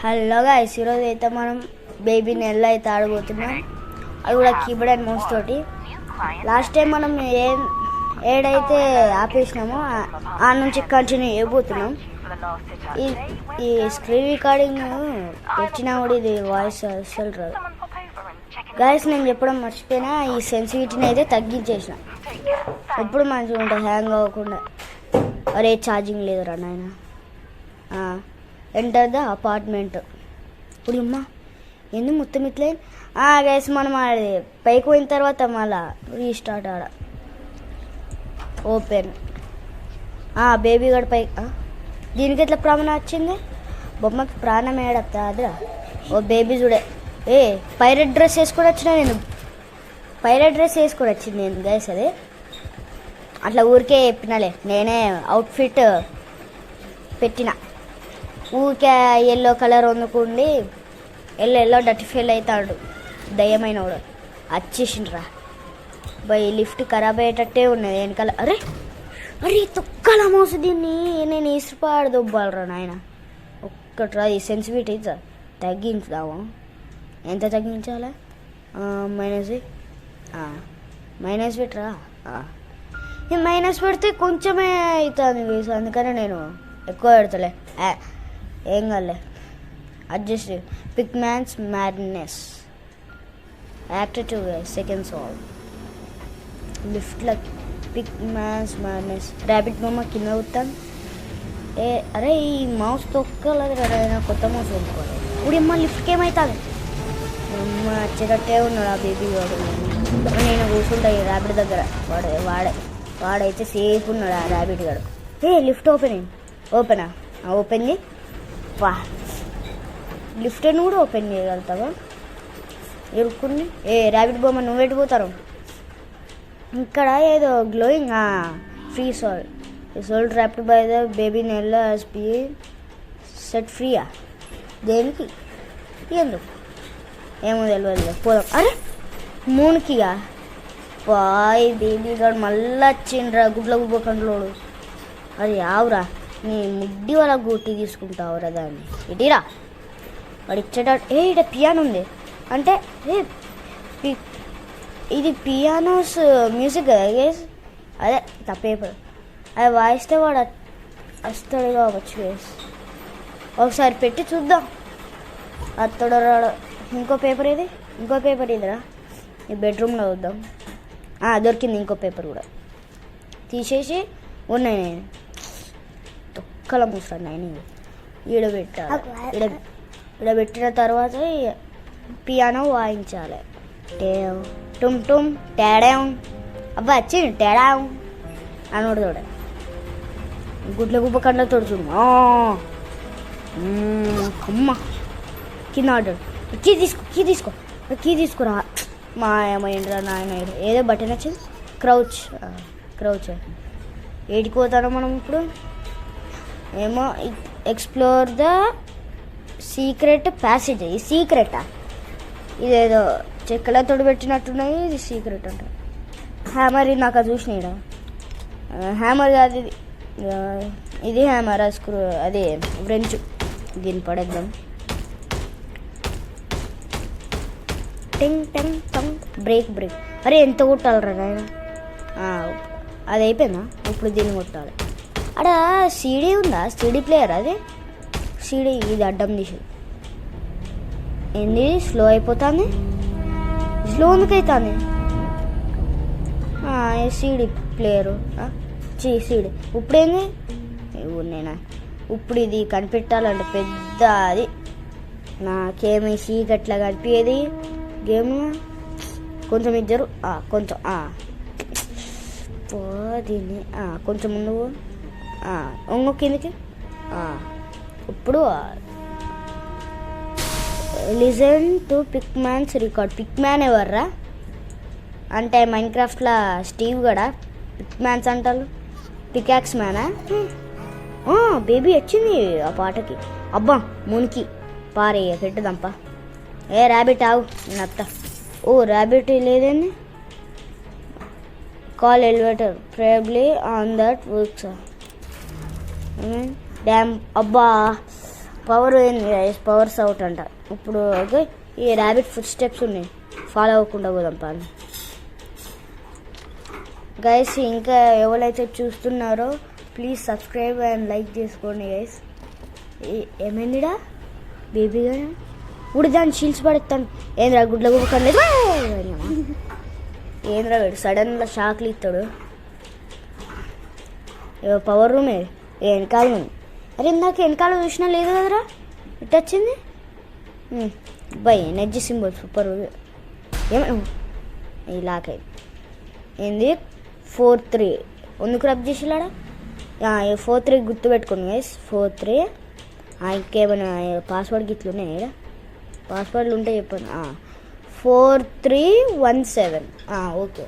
Hello guys, ఈరోజు అయితే మనం బేబీ నెల అయితే ఆడబోతున్నాం. అది కూడా కీబోర్డ్ అండ్ మౌస్ తోటి. లాస్ట్ టైం మనం ఏడైతే ఆపేసినామో ఆ నుంచి కంటిన్యూ చేయబోతున్నాం. ఈ స్క్రీన్ రికార్డింగ్ పెట్టినా కూడా ఇది వాయిస్ అసలు రాదు. గైస్, నేను చెప్పడం మర్చిపోయినా, ఈ సెన్సిటివిటీని అయితే తగ్గించేసిన. ఎప్పుడు మంచిగా ఉంటుంది, హ్యాంగ్ అవ్వకుండా. అరే ఛార్జింగ్ లేదురా నాయన. Enter the apartment. ఇప్పుడు అమ్మా ఎందుకు మొత్తం ఇట్లే. గైస్, మనం ఆడది పైకి పోయిన తర్వాత మళ్ళా రీస్టార్ట్ ఆడ. ఓపెన్. బేబీ గడ్ పై. దీనికి ఎట్లా ప్రాణం వచ్చింది? బొమ్మకి ప్రాణం ఏడత్తా అదిరా. ఓ బేబీ చూడే. పైరెట్ డ్రెస్ వేసుకొని వచ్చినా నేను. పైరెట్ డ్రెస్ వేసుకొని వచ్చింది నేను గైస్. అది అట్లా ఊరికే చెప్పినాలే, నేనే అవుట్ఫిట్ పెట్టిన. ఊరికే ఎల్లో కలర్ వండుకుండి ఎల్లో డట్టి ఫెయిల్ అవుతాడు దయ్యమైన కూడా. వచ్చేసిండ్రా బై. లిఫ్ట్ ఖరాబ్ అయ్యేటట్టే ఉన్నది వెనకాల. అరే తొక్కల మోసు దీన్ని నేను ఇసుపాడు దొబ్బాలరా నాయన. ఒక్కట్రా ఈ సెన్సిటివిటీ తగ్గించుదాము. ఎంత తగ్గించాలా? మైనస్ పెట్టరా. ఈ మైనస్ పెడితే కొంచెమే అవుతుంది వేసి, అందుకనే నేను ఎక్కువ పెడతలే. ఏం కాలే. Adjust. Pick man's madness actor 2 seconds all. లిఫ్ట్లో పిక్ మ్యాన్స్ మ్యాడ్నెస్. ర్యాబిట్ బొమ్మ కింద కూర్తాను. అరే ఈ మౌస్ తొక్కలేదు కదా, కొత్త మౌస్ కొనుక్కోవాలి. ఇప్పుడు అమ్మ లిఫ్ట్కి ఏమవుతుంది? అమ్మ వచ్చేటట్టే ఉన్నాడు ఆ బేబీ వాడు. నేను కూర్చుంటా ఈ ర్యాబిట్ దగ్గర. వాడైతే సేఫ్ ఉన్నాడు ఆ ర్యాబిట్ గాడు. లిఫ్ట్ ఓపెనా? ఓపెన్ చేయి. లిఫ్ట్ని కూడా ఓపెన్ చేయగలుగుతావా? ఇరుక్కుని. ర్యాబిట్ బొమ్మ నువ్వు పెట్టిపోతారు. ఇక్కడ ఏదో glowing free soul trapped by the baby నెల్ల ఎస్పీ సెట్ ఫ్రీయా? దేనికి? ఎందుకు ఏమో తెలియదు. పోదాం. అరే మూనుకిగా బాయ్. బేబీ గారు మళ్ళీ వచ్చిండ్రా గుడ్ల గుబ్బ కంట్లోడు. అది ఆవురా, నీ ముడ్డి వాళ్ళ గుట్టి తీసుకుంటావురా దాన్ని. ఇటీరా వాడు ఇచ్చేటట్టు. ఇక్కడ పియానో ఉంది అంటే ఇది పియానోస్ మ్యూజిక్ కదా గేస్. అదే పేపర్ అది వాయిస్తే వాడు వస్తాడు కావచ్చు గేస్. ఒకసారి పెట్టి చూద్దాం అత్తడో రాడో. ఇంకో పేపర్ ఇదిరా. ఈ బెడ్రూమ్లో చూద్దాం. దొరికింది ఇంకో పేపర్ కూడా. తీసేసి ఉన్నాయి. నేను తొక్కల మూసాను నేను. ఈడబెట్టాలి. ఈడబెట్టిన తర్వాత పియానో వాయించాలి. టుమ్ టుమ్ తేడాం. అబ్బా వచ్చింది తేడాం అనోడు తోడ. గుడ్ల గుబ్బ కండ తోడు చూడు. అమ్మ కింద ఆడాడు. కీ తీసుకురా. మాయమైండ్రా నాయన. ఏదో బటన్ వచ్చింది. క్రౌచ్. ఏడికి పోతానో మనం ఇప్పుడు? ఏమో ఎక్స్ప్లోర్ ద సీక్రెట్ ప్యాసేజ్. ఈ సీక్రెటా? ఇదేదో చెక్కలతో పెట్టినట్టున్నాయి. ఇది సీక్రెట్ అంట. హ్యామర్ నాకు అది చూసినాడా? హ్యామర్ కాదు ఇది హ్యామర్. స్క్రూ అదే ఫ్రెంచ్. దీన్ని పడేద్దాం. బ్రేక్. అరే ఎంత కొట్టాలరా నాయన? అది అయిపోయిందా? ఇప్పుడు దీన్ని కొట్టాలి. అక్కడ సీడీ ఉందా? సీడీ ప్లేయర్ అది. సీడీ ఇది అడ్డం తీసి ఏంది స్లో అయిపోతుంది. స్లో ఎందుకైతుంది? CD player CD. ఇప్పుడేంది నేనా? ఇప్పుడు ఇది కనిపెట్టాలంటే పెద్ద అది. నాకేమీ సీకట్లా కనిపించేది గేమ్. కొంచెం ఇద్దరు కొంచెం దీన్ని కొంచెం ముందు ఇంకో కిందకి. ఇప్పుడు listen to pick man's record. Pick man ఎవర్రా? అంటే మైన్క్రాఫ్ట్లో స్టీవ్ కూడా పిక్ మ్యాన్స్ అంటారు. పికాక్స్ మ్యానా? బేబీ వచ్చింది ఆ పాటకి. అబ్బా మునికి పారే పెట్టుదంపా. ర్యాబిట్ ఆవు నేను అత్త. ర్యాబిట్ లేదండి. Call elevator probably on that works. Damn. అబ్బా పవర్ ఏంది గైస్, పవర్స్ అవుట్ అంట. ఇప్పుడు ఓకే, ఈ ర్యాబిట్ ఫుడ్ స్టెప్స్ ఉన్నాయి, ఫాలో అవ్వకుండా పోదాం పాని గైస్. ఇంకా ఎవరైతే చూస్తున్నారో ప్లీజ్ సబ్స్క్రైబ్ అండ్ లైక్ చేసుకోండి గైస్. ఏమైందిడా బేబీగా ఇప్పుడు దాన్ని షీల్స్ పడేస్తాను. ఏంద్రా గుడ్ల గుబ్బకలేదు, ఏంద్రా వీడు సడన్గా షాక్లు ఇస్తాడు. పవర్ రూమే వెనకాల ఉంది. అరే ఇందాక వెనకాల చూసినా లేదు కదరా, ఇటు వచ్చింది బై నెజ్జి సింబల్ సూపర్. ఏమన్నా ఈ లాక్ అయింది ఏంది 4-3 ఎందుకు రబ్ చేసిలాడా? 4-3 గుర్తుపెట్టుకోండి గైస్, 4-3. ఇంకేమైనా పాస్వర్డ్ గిట్లు ఉన్నాయి, పాస్వర్డ్లు ఉంటే చెప్పండి. 4317. ఓకే,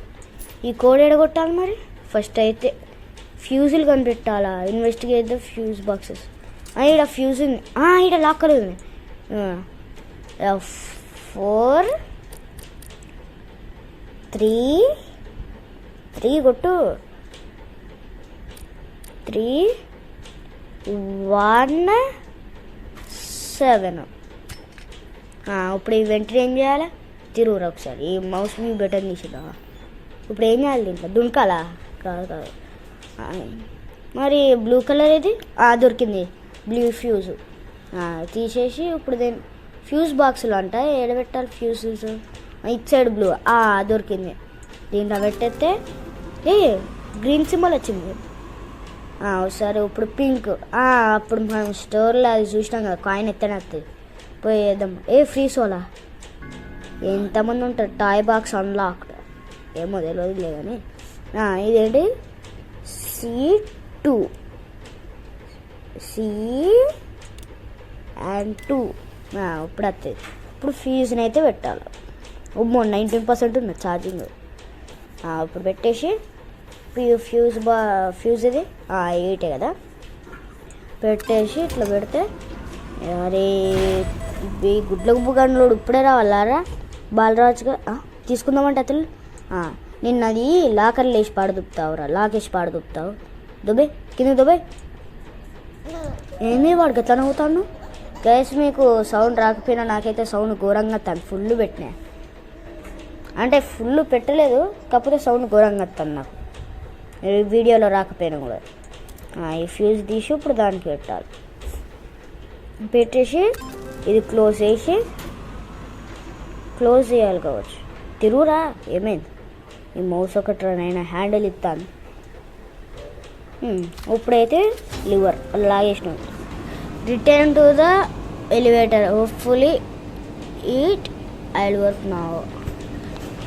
ఈ కోడ్ ఎడగొట్టాలి మరి. ఫస్ట్ అయితే ఫ్యూజులు కనిపెట్టాలా, ఇన్వెస్టిగేట్ ద ఫ్యూజ్ బాక్సెస్. ఇక్కడ ఫ్యూజ్ ఉంది, ఇక్కడ లాక్కర్ ఉంది. 4-3 కొట్టు, 3-1-7. ఇప్పుడు ఈ వెంటనే ఏం చేయాలి, తిరుగురా ఒకసారి. ఈ మౌస్ వ్యూ బటన్ తీసిరా. ఇప్పుడు ఏం చేయాలి, దీంట్లో దుంకాలా? కాదు. మరి బ్లూ కలర్ ఇది దొరికింది, బ్లూ ఫ్యూజ్. తీసేసి ఇప్పుడు దీని ఫ్యూజ్ బాక్సులు అంట ఎడబెట్టాలి ఫ్యూజెస్. ఇటు సైడ్ బ్లూ దొరికింది, దీంట్లో పెట్టేస్తే గ్రీన్ సింబల్ వచ్చింది. సరే ఇప్పుడు పింక్. అప్పుడు మనం స్టోర్లో అది చూసినాం కదా, కాయిన్ ఎత్తనే వస్తుంది, పోయి వేద్దాం. ఫ్రీ సోలా ఎంతమంది ఉంటారు. టాయ్ బాక్స్ అన్లాక్డ్, ఏమో తెలియదులే కానీ. ఇదేంటి C2 ఇప్పుడు వస్తుంది. ఇప్పుడు ఫ్యూజ్ని అయితే పెట్టాలి. 19% ఉంది ఛార్జింగ్. ఇప్పుడు పెట్టేసి ఫ్యూజ్ ఇది 8 కదా, పెట్టేసి ఇట్లా పెడితే అరే ఈ గుడ్ల గుబ్బు గండ్లోడు ఇప్పుడే రావాలారా బాలరాజుగా తీసుకుందామంటే అతను నిన్న అది లాకర్లు వేసి పాడదుపుతావురా, లాకేసి పాడదుపుతావు. దుబే కింద దుబే. ఏమీ వాడు గట్లా నవ్వుతాను గైస్. మీకు సౌండ్ రాకపోయినా నాకైతే సౌండ్ ఘోరంగా వస్తాను. ఫుల్ పెట్టినా అంటే ఫుల్ పెట్టలేదు, కాకపోతే సౌండ్ ఘోరంగా వస్తాను నాకు వీడియోలో రాకపోయినా కూడా. ఈ ఫ్యూజ్ తీసి ఇప్పుడు దానికి పెట్టాలి. పెట్టేసి ఇది క్లోజ్ చేయాలి కావచ్చు. తిరుగురా, ఏమైంది? ఈ మౌస్ ఒకటి నైనా హ్యాండిల్ ఇస్తాను. ఇప్పుడైతే లివర్ లాగేసినాం. Return to the elevator, hopefully it I'll work now.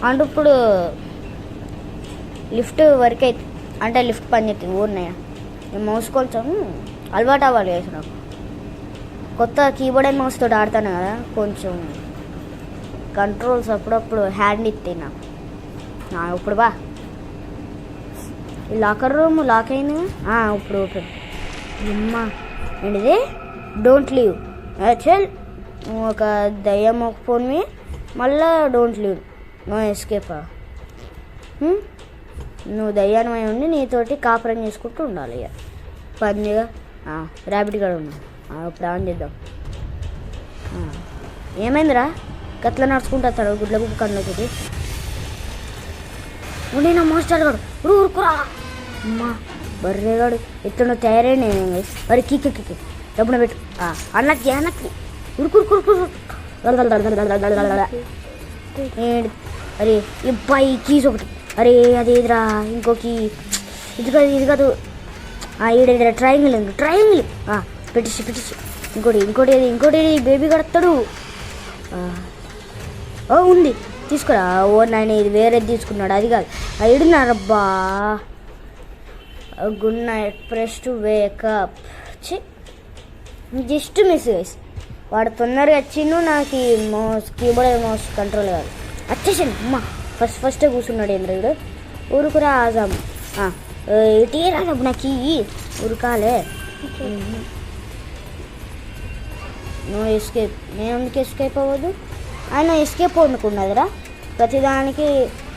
అంటే ఇప్పుడు లిఫ్ట్ వర్క్ అయితే అంటే లిఫ్ట్ పని చేస్తుంది ఊరినాయా. ఈ మౌస్ కొంచెం అలవాటు అవ్వాలి కదా నాకు. కొత్త కీబోర్డ్ అండ్ మౌస్ తోటి ఆడతాను కదా, కొంచెం కంట్రోల్స్ అప్పుడప్పుడు హ్యాండ్ ఇస్తాయి నాకు. ఇప్పుడు బా ఈ లాకర్ రూమ్ లాక్ అయింది. ఇప్పుడు ఓపెన్. అమ్మా ఏంటిది, డోంట్ లీవ్. చల్ ఒక దయ్యం ఒక ఫోన్ మీ మళ్ళా డోంట్ లీవ్, నో ఎస్కేపా. నువ్వు దయ్యానమై ఉండి నీతోటి కాపురం చేసుకుంటూ ఉండాలి ఇక పందిగా. ర్యాబిట్ కూడా ఉన్నా. ఇప్పుడు ఆన్ చేద్దాం. ఏమైందిరా గట్లా నడుచుకుంటా వస్తాడు గుడ్ల గుప్పు కళ్ళకి ఉండి నా మోస్టర్ గాడు ఊరుకురా. అమ్మా బర్రేగాడు ఎట్లా తయారైన మరి కిక్కి డబ్బున పెట్టు అన్నకి ఉరుకురుకురుకు. అరే ఇబ్బాయి కీస్ ఒకటి, అరే అదేదిరా ఇంకోకి ఇది కాదు ఈడ ట్రయాంగిల్ పెట్టేసి ఇంకోటి బేబీ కడతాడు. ఉంది తీసుకురా. నాయన ఇది వేరేది తీసుకున్నాడు, అది కాదు ఇడున్నారబ్బా. Good night, press to wake up. Just miss guys. వాడు తొందరగా వచ్చిండు, నాకు ఈ మౌస్ కీబోర్డ్ మౌస్ కంట్రోల్ కాదు. వచ్చేసాను అమ్మా. ఫస్టే కూర్చున్నాడు ఏంద్రుడు. ఊరుకురా ఆజాం ఇటీ రాజాబు నాకు ఉరకాలే. No escape. నేను ఎందుకు ఎస్కేప్ అవ్వదు? ఆయన ఎస్కేప్ వండుకున్నదిరా, ప్రతిదానికి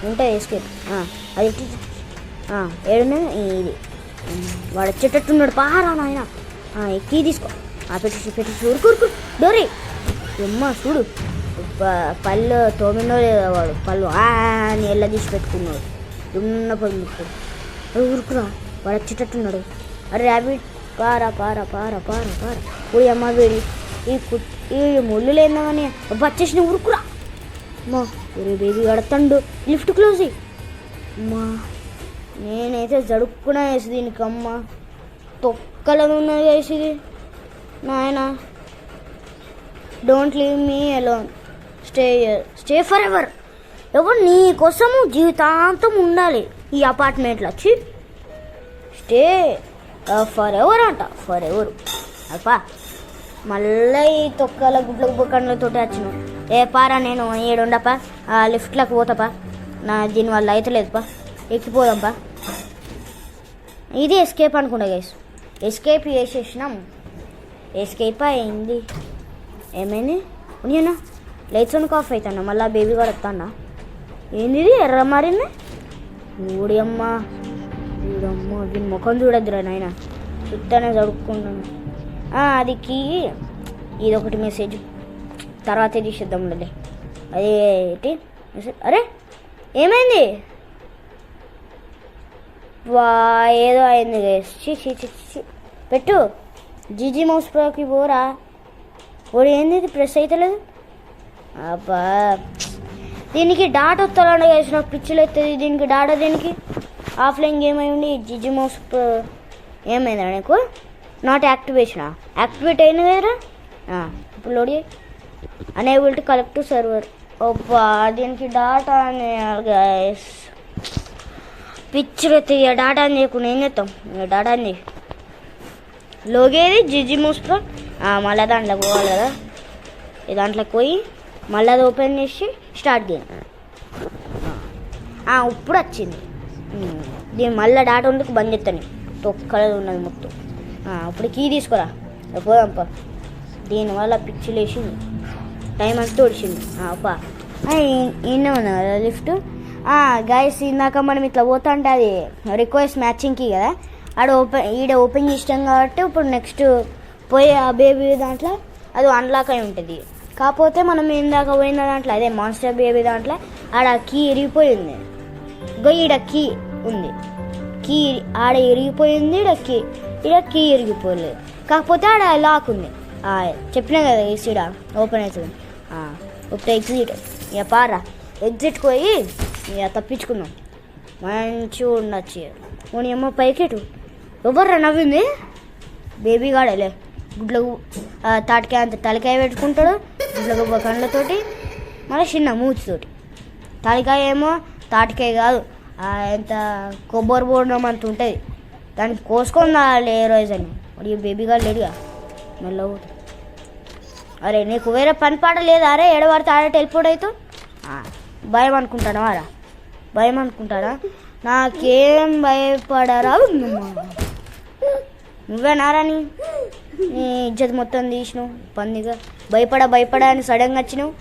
ఉంటాయి ఎస్కేప్. అది ఏడున్నా ఇది వాడు వచ్చేటట్టున్నాడు. పారా నాయన కీ తీసుకో. పెట్టేసి ఊరుకు డోరీ అమ్మ చూడు పళ్ళు తోమినో లేదా వాడు పళ్ళు అని ఎల్ల తీసి పెట్టుకున్నాడు ఉన్న పళ్ళు ముక్కడు ఊరుకురా వాడు వచ్చేటట్టున్నాడు. అరే ర్యాబిట్ పారా పారా పారా పారా పారా పోయి అమ్మ వేడి ఈ ముళ్ళు లేదామని వచ్చేసిన ఊరుకురా అమ్మా. ఒరే బేబీ కడతాడు లిఫ్ట్ క్లోజ్ అమ్మా. నేనైతే జడుక్కున్నా వేసి దీనికి అమ్మ తొక్కలది ఉన్నది వేసి నాయన. Don't leave me alone, stay for ever. ఎవరు నీ కోసము జీవితాంతం ఉండాలి ఈ అపార్ట్మెంట్లో. వచ్చి స్టే ఫర్ ఎవర్ అంట, ఫర్ ఎవరు అప్పా. మళ్ళీ ఈ తొక్కల గుడ్ల బుక్కలతో వచ్చినావు. ఏ పారా నేను ఏడుండపా లిఫ్ట్లోకి పోతాపా, దీనివల్ల అయితే లేదుపా, ఎక్కిపోదాంపా. ఇది ఎస్కేప్ అనుకుంటా గైస్, ఎస్కేప్ చేసేసినాం. ఎస్కేప్ అయింది. ఏమైంది ఉనియనా లైట్స్ వరకు ఆఫ్ అవుతాను. మళ్ళీ బేబీ కూడా వస్తాడా. ఏంది ఇది ఎర్ర మారింది ఊడియమ్మ వీడమ్మ. దీని ముఖం చూడద్దురా నాయన, చుట్టానే చదువుకుంటాను. అదికి ఇదొకటి మెసేజ్ తర్వాత తీసేద్దాంలే. అదే ఏంటి మెసేజ్? అరే ఏమైంది? ఏదో అయింది గైస్. పెట్టు జీజీ మౌస్ ప్రోకి పోరా. ఓడి ఏంది ఇది ప్రెస్ అవుతలేదు. అబ్బా దీనికి డాటా వస్తాడు గైస్, నాకు పిచ్చులు అవుతుంది దీనికి డాటా. దీనికి ఆఫ్లైన్ గేమ్ అయ్యండి. జీజీ మౌస్ ప్రో ఏమైందా నీకు? నాట్ యాక్టివేషనా? యాక్టివేట్ అయింది కదరా. ఇప్పుడు load unable to collect server. అబ్బా దీనికి డాటా అని గైస్ పిక్చర్ అవుతుంది. డాటా అని చేయకుండా ఏం చేస్తాం? డాటా అని లోగేది జీజీ మౌస్ ప్రో. మళ్ళీ దాంట్లోకి పోవాలి కదా, దాంట్లోకి పోయి మళ్ళీ అది ఓపెన్ చేసి స్టార్ట్ గేమ్. ఇప్పుడు వచ్చింది. దీని మళ్ళీ డాటా ఉండకు బంద్ చేస్తాను, తొక్కలది ఉన్నది మొత్తం. ఇప్పుడు కీ తీసుకురా పోదాంపా. దీనివల్ల పిచ్చిలు వేసింది, టైం అంతా ఒడిచింది. అప్పా ఇన్నే ఉన్నా కదా లిఫ్ట్. గైస్ ఇందాక మనం ఇట్లా పోతా అంటే అది రిక్వెస్ట్ మ్యాచింగ్కి కదా, ఈడ ఓపెన్ చేసాం కాబట్టి ఇప్పుడు నెక్స్ట్ పోయి ఆ బేబీ దాంట్లో అది అన్లాక్ అయి ఉంటుంది. కాకపోతే మనం ఇందాక పోయిన దాంట్లో అదే మాన్స్టర్ బేబీ దాంట్లో ఆడ కీ ఇరిగిపోయింది. ఈడ కీ ఉంది, కీ ఆడ ఇరిగిపోయింది. ఈడ కీ ఇరిగిపోలేదు, కాకపోతే ఆడ లాక్ ఉంది. చెప్పినా కదా ఈడ ఓపెన్ అవుతుంది. ఇప్పుడు ఎగ్జిట్ ఇక పారా ఎగ్జిట్కి పోయి ఇక తప్పించుకున్నాం. మంచిగా ఉండొచ్చు. పోనీ అమ్మ పైకెటు ఎవర్రా నవ్వింది? బేబీ గాడలే గుడ్లకు తాటికాయ అంత తలకాయ పెట్టుకుంటాడు, గుడ్లకు కళ్ళతోటి మళ్ళీ చిన్న మూతితోటి. తలకాయ ఏమో తాటికాయ కాదు, ఎంత కొబ్బరి బోర్డం అంత ఉంటుంది, దానికి కోసుకొని రావాలి ఏ రోజు అని. మరి బేబీ గారు లేడుగా మెల్లగా. అరే నీకు వేరే పని పాట లేదా? అరే ఎడబడితే ఆడట వెళ్ళిపోవడవుతావు. భయం అనుకుంటానా వారా? భయం అనుకుంటానా? నాకేం భయపడరా? నువ్వేనారా నీ ఇజ్జత్ మొత్తం తీసినావు పందిగా. భయపడా అని సడన్గా వచ్చినావు.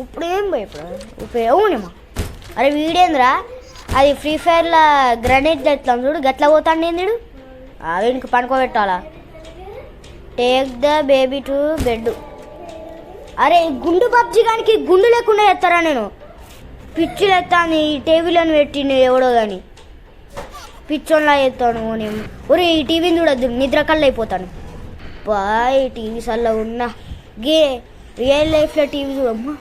ఇప్పుడేం భయపడా? ఇప్పుడు అవునేమా? అరే వీడేంద్రా అది ఫ్రీ ఫైర్లో గ్రనేడ్ ఎట్లా చూడు, గట్లా పోతాండి ఏంది వీడికి పనుకోబెట్టాలా. Take the baby to bed. అరే గుండు పబ్జి గానికి గుండు లేకుండా ఎత్తారా? నేను పిచ్చులు ఎత్తాను ఈ టీవీలో పెట్టిండు ఎవడో కానీ, పిచ్చోన్లా ఎత్తాను నేను. ఒరే ఈ టీవీని చూడద్దు, నిద్ర కళ్ళు అయిపోతాను. బాయ్ టీవీ సల్లా ఉన్నా గే రియల్ లైఫ్లో టీవీ చూడమ్మా.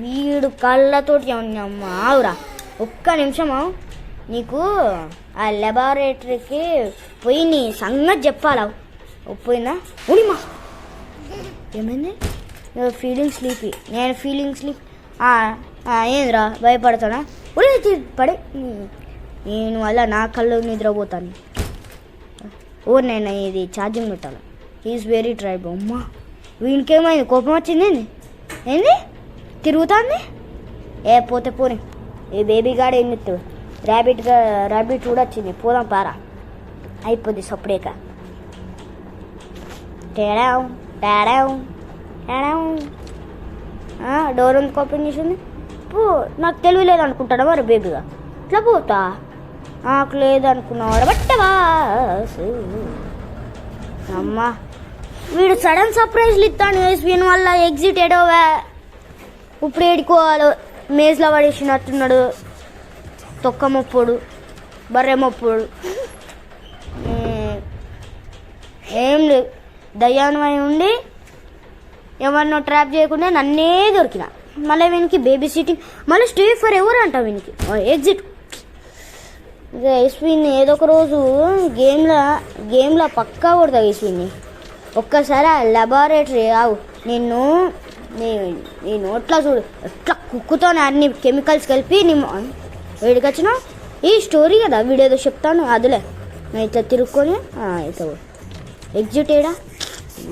వీడు కళ్ళతోటి అమ్మ ఆవురా. ఒక్క నిమిషమా, నీకు ఆ లెబారేటరీకి పోయి నీ సంగతి చెప్పాలా? పోయిందా ఉడిమా? ఏమైంది? Feeling sleepy. నేను ఫీలింగ్ స్లీప్ ఏందిరా భయపడతానా? ఉడి పడి నేను వల్ల నా కళ్ళు నిద్రపోతాను. నేను ఇది ఛార్జింగ్ పెట్టాలి. Is very tribe. అమ్మా వీనికేమైంది? కోపం వచ్చింది ఏంది? తిరుగుతుంది. పోతే పోనీ ఈ బేబీ గాడు ఏం చెప్తాడు? ర్యాబిట్ కూడా వచ్చింది. పోదాం పారా, అయిపోద్ది సప్పుడేక. తేడాం తేడాం తేడాం. డోర్ ఎందుకు ఓపెన్ చేసింది? పో, నాకు తెలియలేదు అనుకుంటాడా మరి బేబీగా? ఇట్లా పోతా నాకు లేదనుకున్నావాడు బట్టవా. అమ్మా వీడు సడన్ సర్ప్రైజ్లు ఇస్తాను ఎస్విన్ వల్ల ఎగ్జిట్ ఏడోవా ఇప్పుడు ఏడుకోవాలి మేజ్లో పడేసినట్టున్నాడు తొక్క మొప్పుడు బర్రె మొప్పుడు ఏం లేదు దయ్యాన్మై ఉండి ఎవరినో ట్రాప్ చేయకుండా నన్నే దొరికిన మళ్ళీ వీనికి బేబీ సిట్టింగ్ మళ్ళీ స్టే ఫర్ ఎవరు అంట వీనికి ఎగ్జిట్ ఇక ఎస్విన్ ఏదో ఒక రోజు గేమ్లో పక్కా కొడతా ఎస్విన్ని ఒక్కసారి ఆ లెబారేటరీ ఆవు నిన్ను నీ నోట్లో చూడు ఎట్లా కుక్కుతోనే అన్ని కెమికల్స్ కలిపి నీ వేడికొచ్చినా ఈ స్టోరీ కదా వీడేదో చెప్తాను అదిలే నేను ఇట్లా తిరుక్కొని ఇట్లా ఎగ్జిట్ ఏడా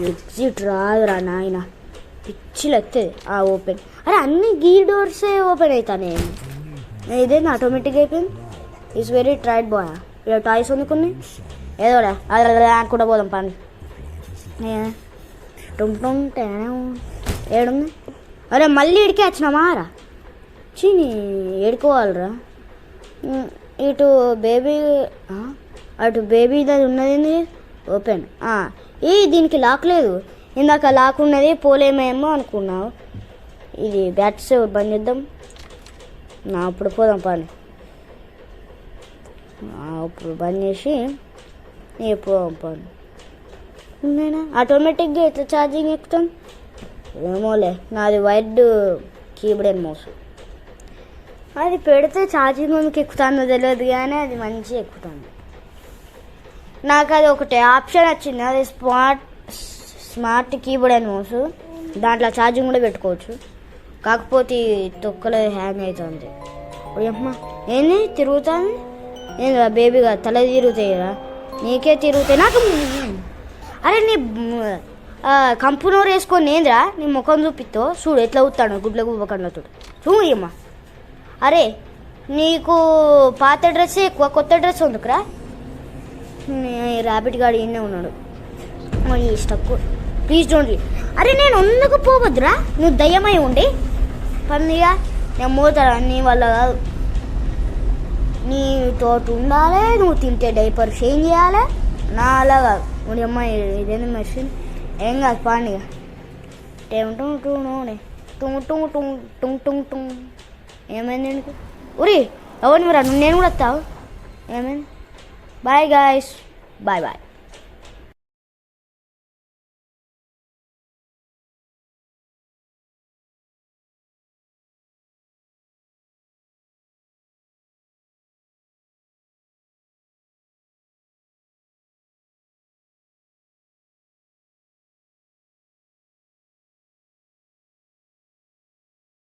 ఎగ్జిట్ రాదురా నాయన పిచ్చిలు ఎత్తది ఓపెన్ అరే అన్ని గీ డోర్సే ఓపెన్ అవుతానే ఇదేంది ఆటోమేటిక్ అయిపోయింది ఈజ్ వెరీ ట్రైడ్ బాయ్ ఇలా టాయ్స్ వండుకుని ఏదోడా అలా కూడా పోదాం పని టుంటుంటే ఏడుంది అరే మళ్ళీ ఇడికే వచ్చినామా రా చీని ఏడుకోవాలరా ఇటు బేబీ అటు బేబీ అది ఉన్నది ఓపెన్ దీనికి లాక్ లేదు ఇందాక లాక్ ఉన్నది పోలేమేమో అనుకున్నావు ఇది బ్యాట్స్ బంద్ చేద్దాం అప్పుడు పోదాం పని ఇప్పుడు బంద్ చేసి పోదాం పని నేనా ఆటోమేటిక్గా ఎట్లా ఛార్జింగ్ ఎక్కుతాం ఏమోలే నాది వైర్డ్ కీబోర్డ్ అండ్ మౌస్ అది పెడితే ఛార్జింగ్ ఎందుకు ఎక్కుతానో తెలియదు కానీ అది మంచిగా ఎక్కుతాను నాకు అది ఒకటి ఆప్షన్ వచ్చింది అది స్మార్ట్ కీబోర్డ్ అండ్ మౌస్ దాంట్లో ఛార్జింగ్ కూడా పెట్టుకోవచ్చు కాకపోతే తొక్కలో హ్యాంగ్ అవుతుంది అమ్మా ఏంది తిరుగుతుంది ఏంది బేబీగా తల తిరుగుతాయి కదా నీకే తిరుగుతాయి నాకు అరే నీ కంపునోరు వేసుకొని ఏంద్రా నీ ముఖం చూపితో చూడు ఎట్లా అవుతాడు గుడ్ల గువ్వకంలో చూడు అమ్మా అరే నీకు పాత డ్రెస్ ఎక్కువ కొత్త డ్రెస్ ఎందుకురా ర్యాబిట్ గాడు ఈయనే ఉన్నాడు స్టక్ ప్లీజ్ డోంట్ అరే నేను ఎందుకు పోవద్దురా నువ్వు దయ్యమై ఉండి పందిగా నేను మోతాడా నీ వల్ల కాదు నీ తోట ఉండాలి నువ్వు తింటే డైపర్ చేంజ్ చేయాలి నా అలా కాదు నువ్వు అమ్మాయి ఇదేంది మెషిన్ ఏం కాదు పాండిగా టుంగ్ ఏమైంది నీకు ఉరి ఎవరు మీరు నేను కూడా వస్తావు ఏమైంది బాయ్ గాయస్ బాయ్